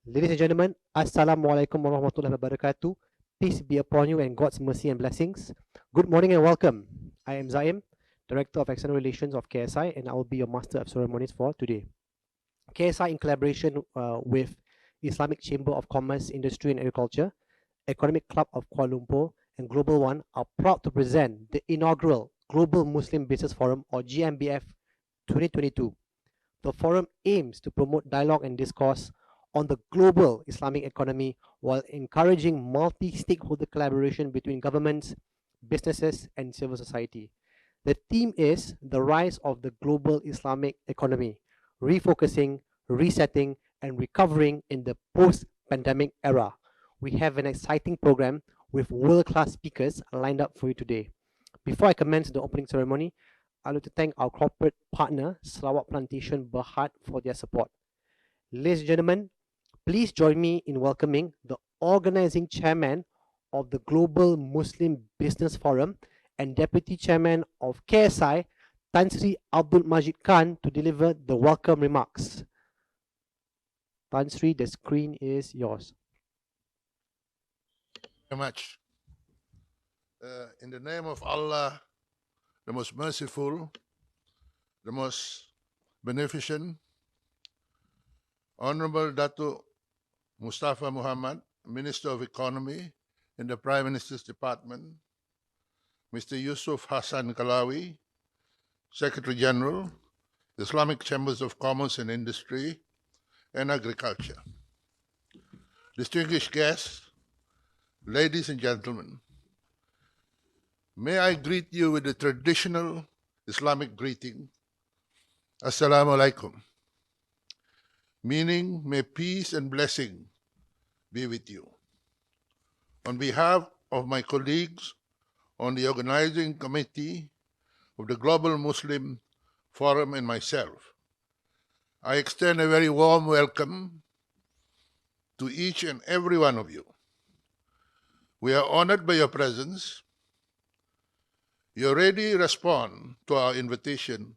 Ladies and gentlemen, Assalamualaikum warahmatullahi wabarakatuh. Peace be upon you and God's mercy and blessings. Good morning and welcome. I am Zaim, Director of External Relations of KSI, and I will be your Master of Ceremonies for today. KSI, in collaboration with Islamic Chamber of Commerce, Industry and Agriculture, Economic Club of Kuala Lumpur, and Global One, are proud to present the inaugural Global Muslim Business Forum, or GMBF 2022. The forum aims to promote dialogue and discourse on the global Islamic economy while encouraging multi-stakeholder collaboration between governments, businesses, and civil society. The theme is the rise of the global Islamic economy, refocusing, resetting, and recovering in the post-pandemic era. We have an exciting program with world-class speakers lined up for you today. Before I commence the opening ceremony, I'd like to thank our corporate partner, Sarawak Plantation Berhad, for their support. Ladies and gentlemen, please join me in welcoming the organizing chairman of the Global Muslim Business Forum and deputy chairman of KSI, Tan Sri Abdul Majid Khan, to deliver the welcome remarks. Tan Sri, the screen is yours. Very much. In the name of Allah, the most merciful, the most beneficent, Honorable Dato Mustapa Mohamed, Minister of Economy in the Prime Minister's Department, Mr. Yousef Hassan Khalawi, Secretary General, Islamic Chambers of Commerce and Industry and Agriculture. Distinguished guests, ladies and gentlemen, may I greet you with the traditional Islamic greeting, Assalamu alaikum, meaning may peace and blessing be with you. On behalf of my colleagues on the organizing committee of the Global Muslim Forum and myself, I extend a very warm welcome to each and every one of you. We are honored by your presence. Your ready response to our invitation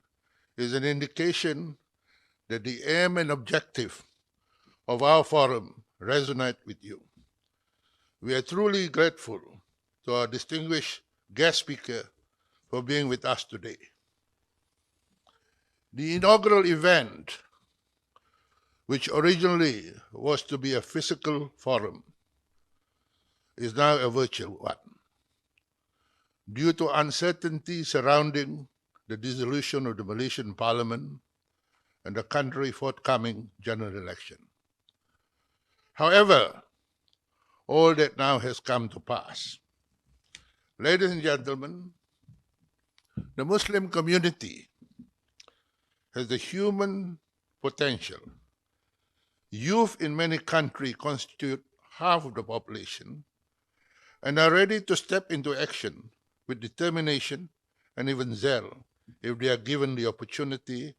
is an indication that the aim and objective of our forum resonate with you. We are truly grateful to our distinguished guest speaker for being with us today. The inaugural event, which originally was to be a physical forum, is now a virtual one, due to uncertainty surrounding the dissolution of the Malaysian Parliament and the country's forthcoming general election. However, all that now has come to pass. Ladies and gentlemen, the Muslim community has the human potential. Youth in many countries constitute half of the population and are ready to step into action with determination and even zeal if they are given the opportunity,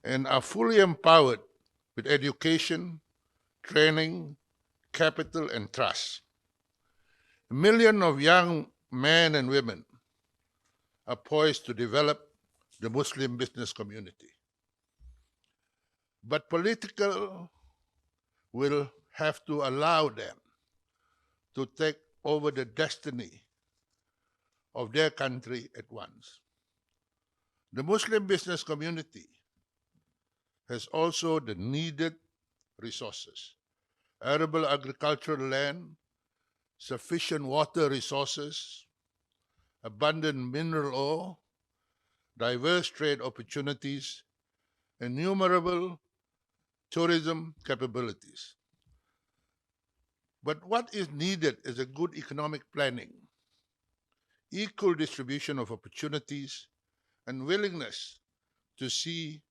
and are fully empowered with education, training, capital, and trust. Millions of young men and women are poised to develop the Muslim business community. But political will have to allow them to take over the destiny of their country at once. The Muslim business community has also the needed resources: arable agricultural land, sufficient water resources, abundant mineral ore, diverse trade opportunities, innumerable tourism capabilities. But what is needed is a good economic planning, equal distribution of opportunities, and willingness to see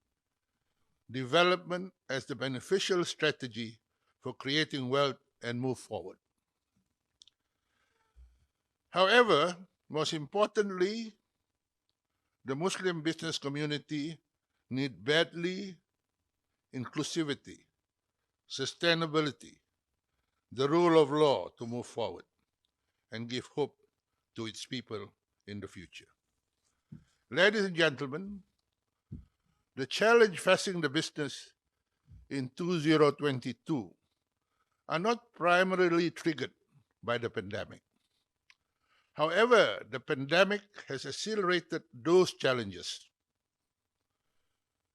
development as the beneficial strategy for creating wealth and move forward. However, most importantly, the Muslim business community need badly inclusivity, sustainability, the rule of law to move forward and give hope to its people in the future. Ladies and gentlemen, the challenge facing the business in 2022 are not primarily triggered by the pandemic. However, the pandemic has accelerated those challenges.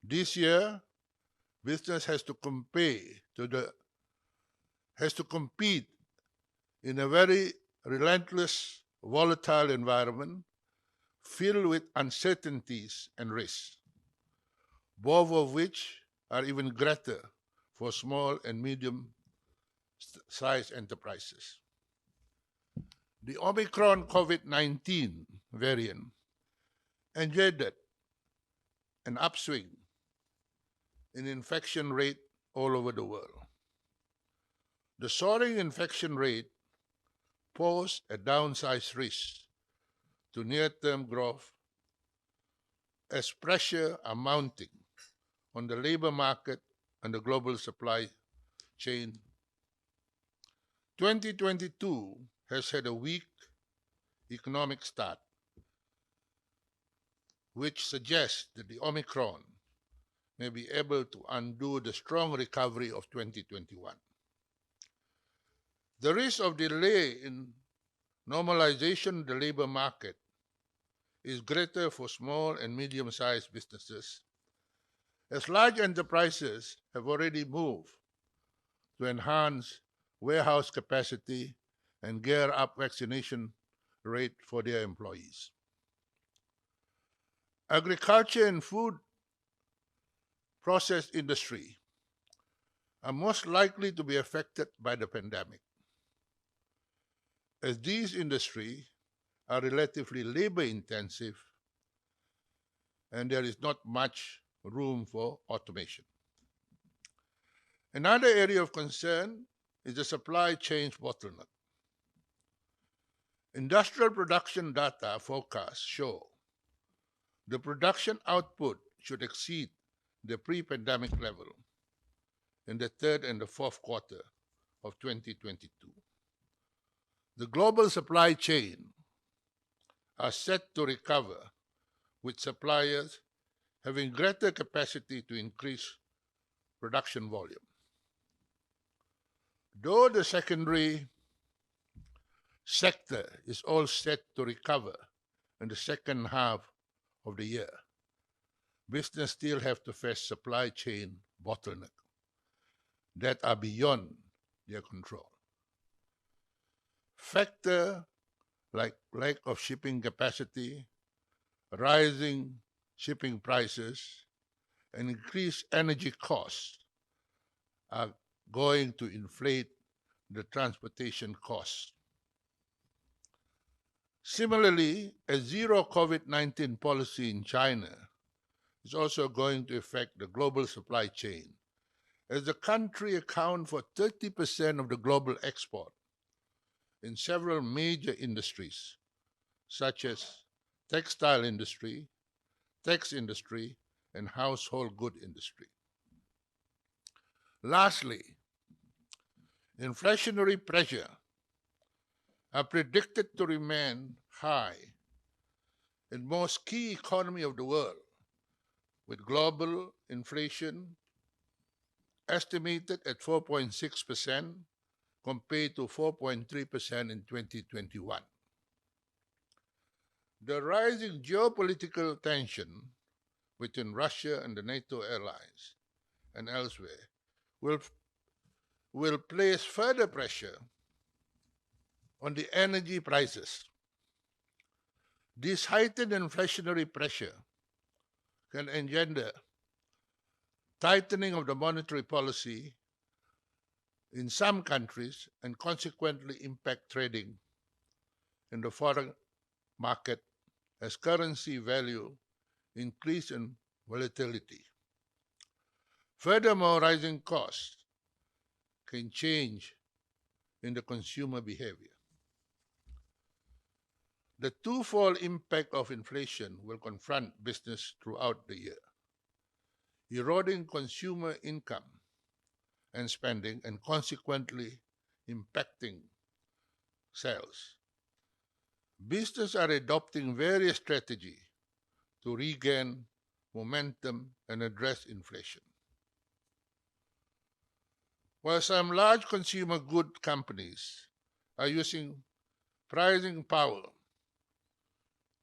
This year, business has to compete in a very relentless, volatile environment filled with uncertainties and risks, both of which are even greater for small and medium-sized enterprises. The Omicron COVID-19 variant engendered an upswing in infection rate all over the world. The soaring infection rate posed a downside risk to near-term growth as pressure are mounting on the labor market and the global supply chain. 2022 has had a weak economic start, which suggests that the Omicron may be able to undo the strong recovery of 2021. The risk of delay in normalization of the labor market is greater for small and medium-sized businesses, as large enterprises have already moved to enhance warehouse capacity and gear up vaccination rate for their employees. Agriculture and food process industry are most likely to be affected by the pandemic, as these industries are relatively labor intensive and there is not much room for automation. Another area of concern is the supply chain bottleneck. Industrial production data forecasts show the production output should exceed the pre-pandemic level in the third and the fourth quarter of 2022. The global supply chain are set to recover, with suppliers having greater capacity to increase production volume. Though the secondary sector is all set to recover in the second half of the year, business still have to face supply chain bottlenecks that are beyond their control. Factors like lack of shipping capacity, rising shipping prices, and increased energy costs are going to inflate the transportation costs. Similarly, a zero COVID-19 policy in China is also going to affect the global supply chain, as the country accounts for 30% of the global export in several major industries, such as textile industry, tech industry, and household good industry. Lastly, inflationary pressure are predicted to remain high in most key economies of the world, with global inflation estimated at 4.6% compared to 4.3% in 2021. The rising geopolitical tension between Russia and the NATO allies and elsewhere will place further pressure on the energy prices. This heightened inflationary pressure can engender tightening of the monetary policy in some countries and consequently impact trading in the foreign market as currency value increase in volatility. Furthermore, rising costs can change in the consumer behavior. The twofold impact of inflation will confront business throughout the year, eroding consumer income and spending and consequently impacting sales. Businesses are adopting various strategies to regain momentum and address inflation. While some large consumer good companies are using pricing power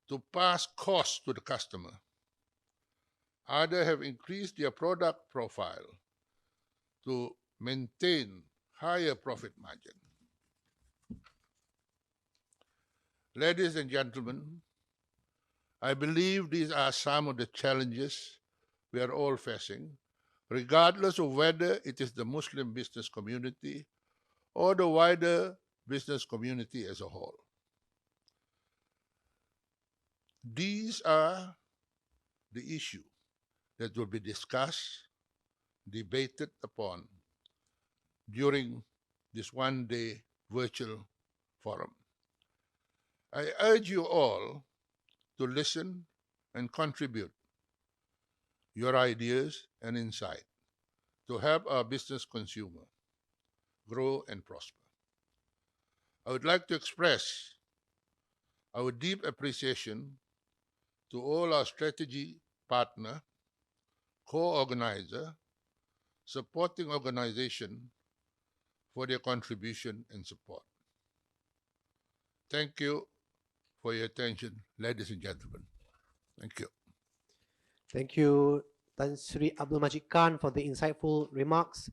to pass costs to the customer, others have increased their product profile to maintain higher profit margin. Ladies and gentlemen, I believe these are some of the challenges we are all facing, regardless of whether it is the Muslim business community or the wider business community as a whole. These are the issues that will be discussed, debated upon during this one-day virtual forum. I urge you all to listen and contribute your ideas and insight to help our business consumer grow and prosper. I would like to express our deep appreciation to all our strategy partner, co-organizer, supporting organization for their contribution and support. Thank you for your attention, ladies and gentlemen. Thank you. Thank you, Tan Sri Abdul Majid Khan, for the insightful remarks.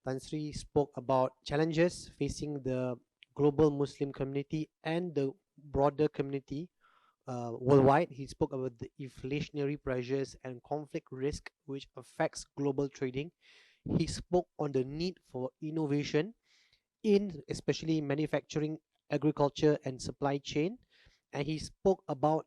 Tan Sri spoke about challenges facing the global Muslim community and the broader community worldwide. He spoke about the inflationary pressures and conflict risk which affects global trading. He spoke on the need for innovation in especially manufacturing, agriculture, and supply chain. And he spoke about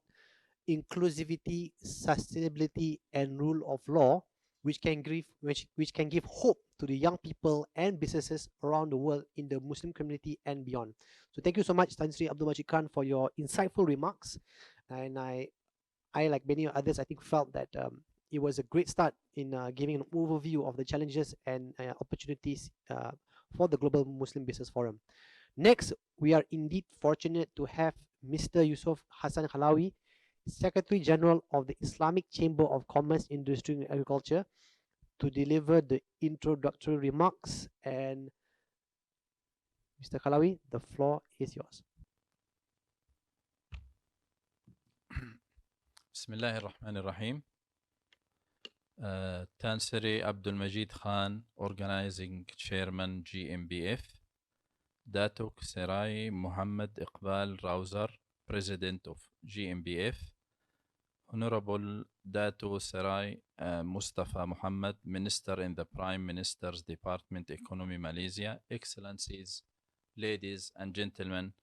inclusivity, sustainability, and rule of law, which can give hope to the young people and businesses around the world in the Muslim community and beyond. So thank you so much, Tan Sri Abdul Majid Khan, for your insightful remarks. And I like many others, I think felt that it was a great start in giving an overview of the challenges and opportunities for the Global Muslim Business Forum. Next, we are indeed fortunate to have Mr. Yousef Hassan Khalawi, Secretary General of the Islamic Chamber of Commerce, Industry and Agriculture, to deliver the introductory remarks. And Mr. Khalawi, the floor is yours. بسم الله الرحمن الرحيم. Tan Sri Abdul Majid Khan, Organizing Chairman GMBF. Dato KSI Mohamed Iqbal Rouser, President of GMBF. Honorable Dato Sarai Mustapa Mohamed, Minister in the Prime Minister's Department Economy Malaysia. Excellencies, ladies and gentlemen,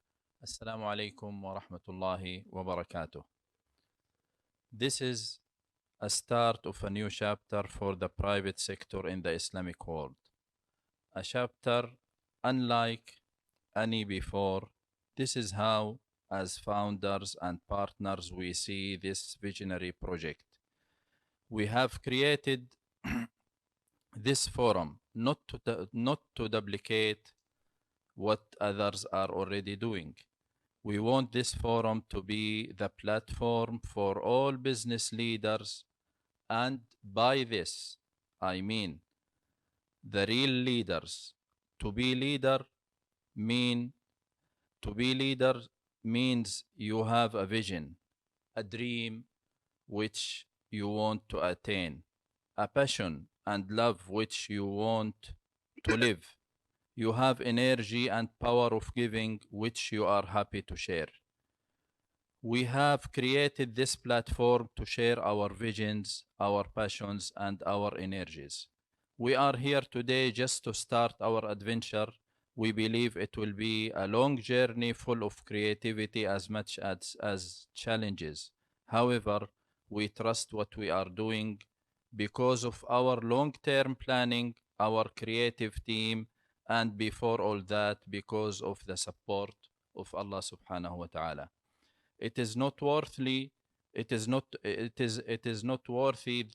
Assalamu alaikum wa rahmatullahi wa barakatuh. This is a start of a new chapter for the private sector in the Islamic world. A chapter unlike any before. This is how, as founders and partners, we see this visionary project. We have created this forum not to duplicate what others are already doing. We want this forum to be the platform for all business leaders, and by this, I mean the real leaders. To be leader means you have a vision, a dream which you want to attain, a passion and love which you want to live. You have energy and power of giving which you are happy to share. We have created this platform to share our visions, our passions, and our energies. We are here today just to start our adventure. We believe it will be a long journey full of creativity as much as challenges. However, we trust what we are doing because of our long-term planning, our creative team, and before all that, because of the support of Allah subhanahu wa ta'ala. It is not worthy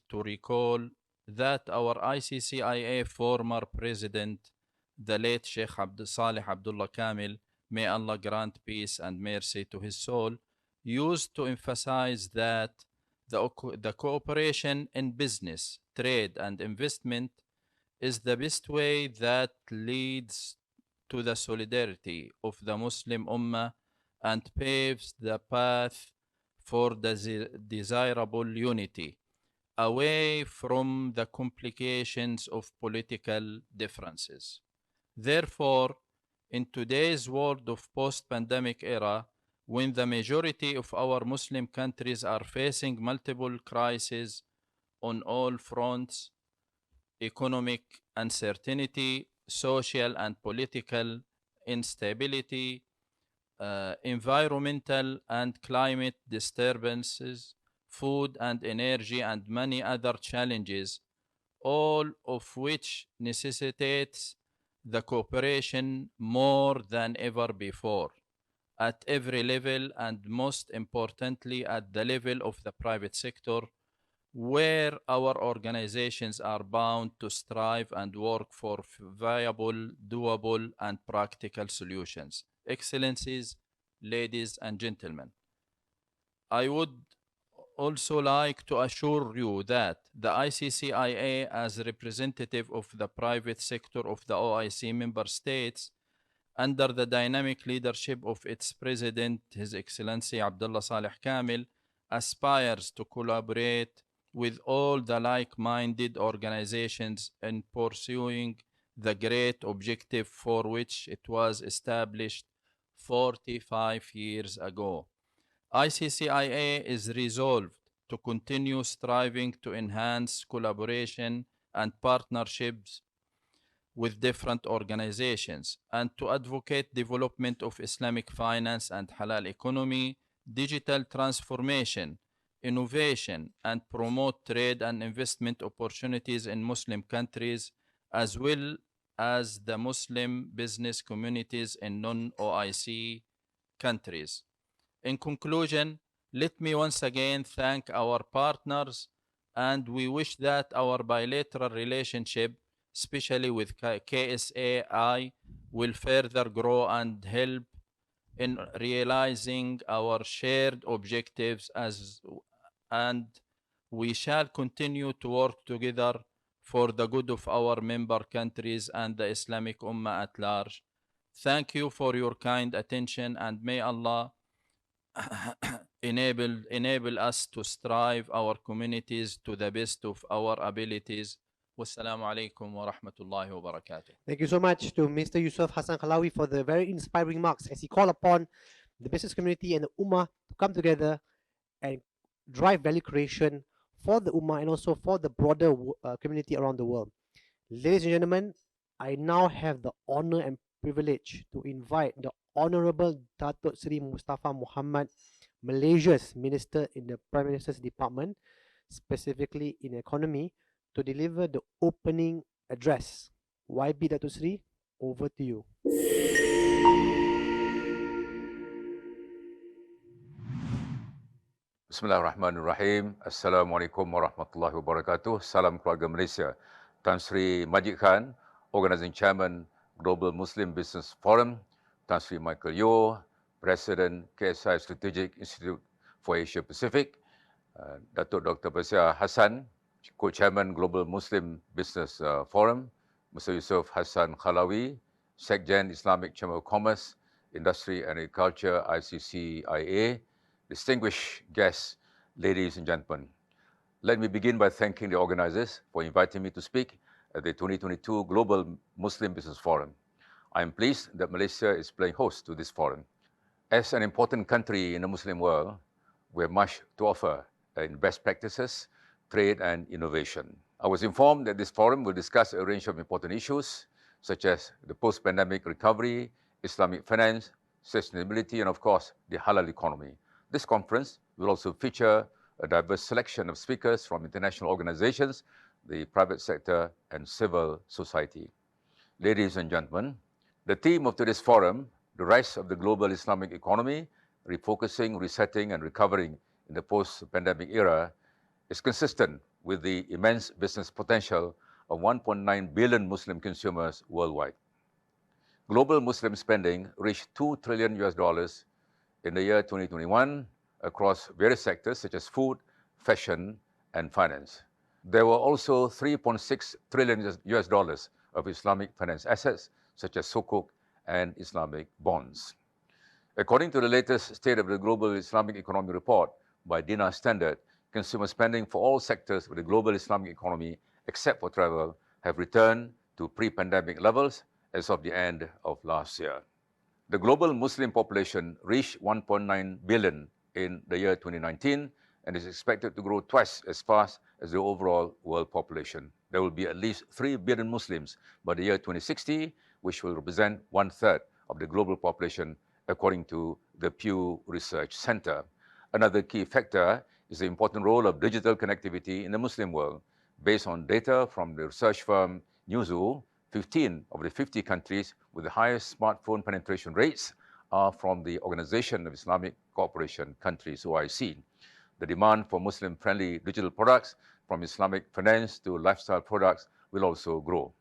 to recall that our ICCIA former president, the late Sheikh Saleh Abdullah Kamil, may Allah grant peace and mercy to his soul, used to emphasize that the cooperation in business, trade, and investment is the best way that leads to the solidarity of the Muslim Ummah and paves the path for the desirable unity, away from the complications of political differences. Therefore, in today's world of post-pandemic era, when the majority of our Muslim countries are facing multiple crises on all fronts, economic uncertainty, social and political instability, environmental and climate disturbances, food and energy, and many other challenges, all of which necessitates the cooperation more than ever before at every level, and most importantly at the level of the private sector, where our organizations are bound to strive and work for viable, doable, and practical solutions. Excellencies, ladies and gentlemen, I would also like to assure you that the ICCIA, as representative of the private sector of the OIC member states, under the dynamic leadership of its president, His Excellency Abdullah Saleh Kamil, aspires to collaborate with all the like-minded organizations in pursuing the great objective for which it was established 45 years ago. ICCIA is resolved to continue striving to enhance collaboration and partnerships with different organizations and to advocate development of Islamic finance and halal economy, digital transformation, innovation, and promote trade and investment opportunities in Muslim countries, as well as the Muslim business communities in non-OIC countries. In conclusion, let me once again thank our partners, and we wish that our bilateral relationship, especially with KSAI, will further grow and help in realizing our shared objectives, and we shall continue to work together for the good of our member countries and the Islamic Ummah at large. Thank you for your kind attention, and may Allah enable us to strive our communities to the best of our abilities. Wassalamu alaikum wa rahmatullahi wa barakatuh. Thank you so much to Mr. Yousef Hassan Khalawi for the very inspiring remarks as he called upon the business community and the Ummah to come together and drive value creation for the Ummah and also for the broader community around the world. Ladies and gentlemen, I now have the honor and privilege to invite the Honorable Dato Sri Mustapa Mohamed, Malaysia's Minister in the Prime Minister's Department, specifically in economy, to deliver the opening address. YB Dato Sri, over to you. Bismillahirrahmanirrahim. Assalamualaikum warahmatullahi wabarakatuh. Salam keluarga Malaysia. Tan Sri Majid Khan, Organizing Chairman, Global Muslim Business Forum. Tan Sri Michael Yeo, President, KSI Strategic Institute for Asia Pacific. Dato Dr. Yousef Hassan, Co-Chairman, Global Muslim Business Forum. Mr. Yousef Hassan Khalawi, Sekjen, Islamic Chamber of Commerce, Industry and Agriculture, ICCIA. Distinguished guests, ladies and gentlemen, let me begin by thanking the organizers for inviting me to speak at the 2022 Global Muslim Business Forum. I am pleased that Malaysia is playing host to this forum. As an important country in the Muslim world, we have much to offer in best practices, trade and innovation. I was informed that this forum will discuss a range of important issues such as the post-pandemic recovery, Islamic finance, sustainability, and of course, the halal economy. This conference will also feature a diverse selection of speakers from international organizations, the private sector, and civil society. Ladies and gentlemen, the theme of today's forum, the rise of the global Islamic economy, refocusing, resetting, and recovering in the post-pandemic era, is consistent with the immense business potential of 1.9 billion Muslim consumers worldwide. Global Muslim spending reached $2 trillion in the year 2021 across various sectors such as food, fashion, and finance. There were also 3.6 trillion US dollars of Islamic finance assets, such as Sukuk and Islamic bonds. According to the latest State of the Global Islamic Economy report by Dinar Standard, consumer spending for all sectors of the global Islamic economy, except for travel, have returned to pre-pandemic levels as of the end of last year. The global Muslim population reached 1.9 billion in the year 2019 and is expected to grow twice as fast as the overall world population. There will be at least 3 billion Muslims by the year 2060, which will represent 1/3 of the global population, according to the Pew Research Center. Another key factor is the important role of digital connectivity in the Muslim world. Based on data from the research firm Newzoo, 15 of the 50 countries with the highest smartphone penetration rates are from the Organization of Islamic Cooperation Countries, OIC. The demand for Muslim-friendly digital products, from Islamic finance to lifestyle products, will also grow.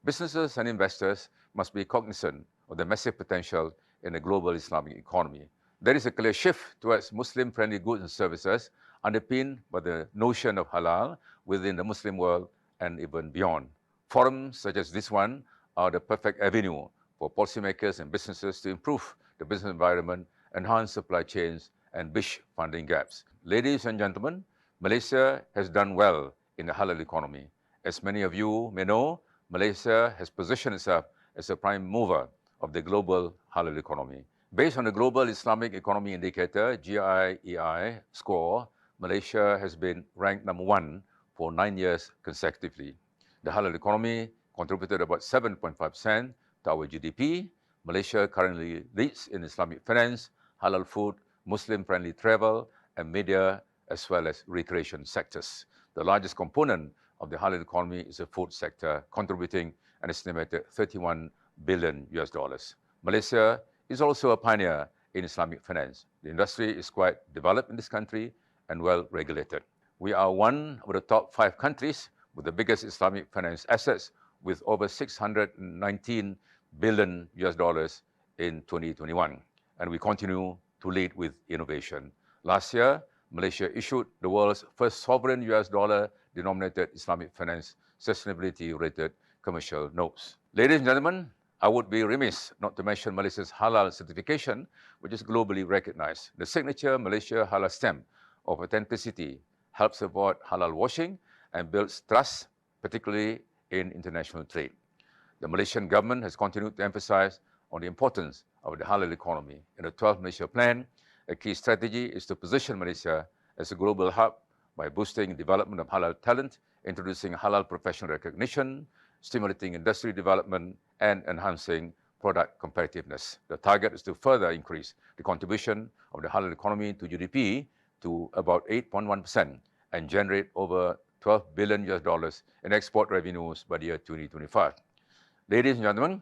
Businesses and investors must be cognizant of the massive potential in the global Islamic economy. There is a clear shift towards Muslim-friendly goods and services, underpinned by the notion of halal within the Muslim world and even beyond. Forums such as this one are the perfect avenue for policymakers and businesses to improve the business environment, enhance supply chains, and bridge funding gaps. Ladies and gentlemen, Malaysia has done well in the halal economy. As many of you may know, Malaysia has positioned itself as a prime mover of the global halal economy. Based on the Global Islamic Economy Indicator, GIEI score, Malaysia has been ranked number 1 for 9 years consecutively. The halal economy contributed about 7.5% to our GDP. Malaysia currently leads in Islamic finance, halal food, Muslim-friendly travel, and media, as well as recreation sectors. The largest component of the halal economy is the food sector, contributing an estimated 31 billion US dollars. Malaysia is also a pioneer in Islamic finance. The industry is quite developed in this country and well regulated. We are one of the top 5 countries with the biggest Islamic finance assets, with over 619 billion US dollars in 2021. And we continue to lead with innovation. Last year, Malaysia issued the world's first sovereign US dollar denominated Islamic finance sustainability rated commercial notes. Ladies and gentlemen, I would be remiss not to mention Malaysia's halal certification, which is globally recognized. The signature Malaysia Halal stamp of authenticity helps avoid halal washing and builds trust, particularly in international trade. The Malaysian government has continued to emphasize on the importance of the halal economy. In the 12th Malaysia Plan, a key strategy is to position Malaysia as a global hub by boosting development of halal talent, introducing halal professional recognition, stimulating industry development, and enhancing product competitiveness. The target is to further increase the contribution of the halal economy to GDP to about 8.1% and generate over 12 billion US dollars in export revenues by the year 2025. Ladies and gentlemen,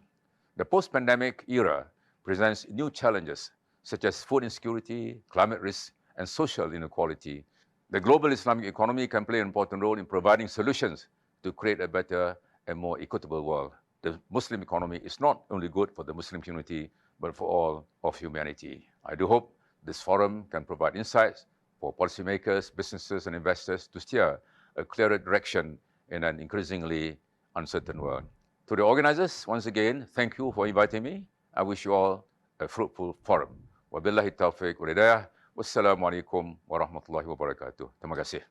the post-pandemic era presents new challenges such as food insecurity, climate risk, and social inequality. The global Islamic economy can play an important role in providing solutions to create a better and more equitable world. The Muslim economy is not only good for the Muslim community, but for all of humanity. I do hope this forum can provide insights for policymakers, businesses, and investors to steer a clearer direction in an increasingly uncertain world. To the organizers, once again, thank you for inviting me. I wish you all a fruitful forum. Wabillahi taufiq wal hidayah. Wassalamualaikum warahmatullahi wabarakatuh. Terima kasih.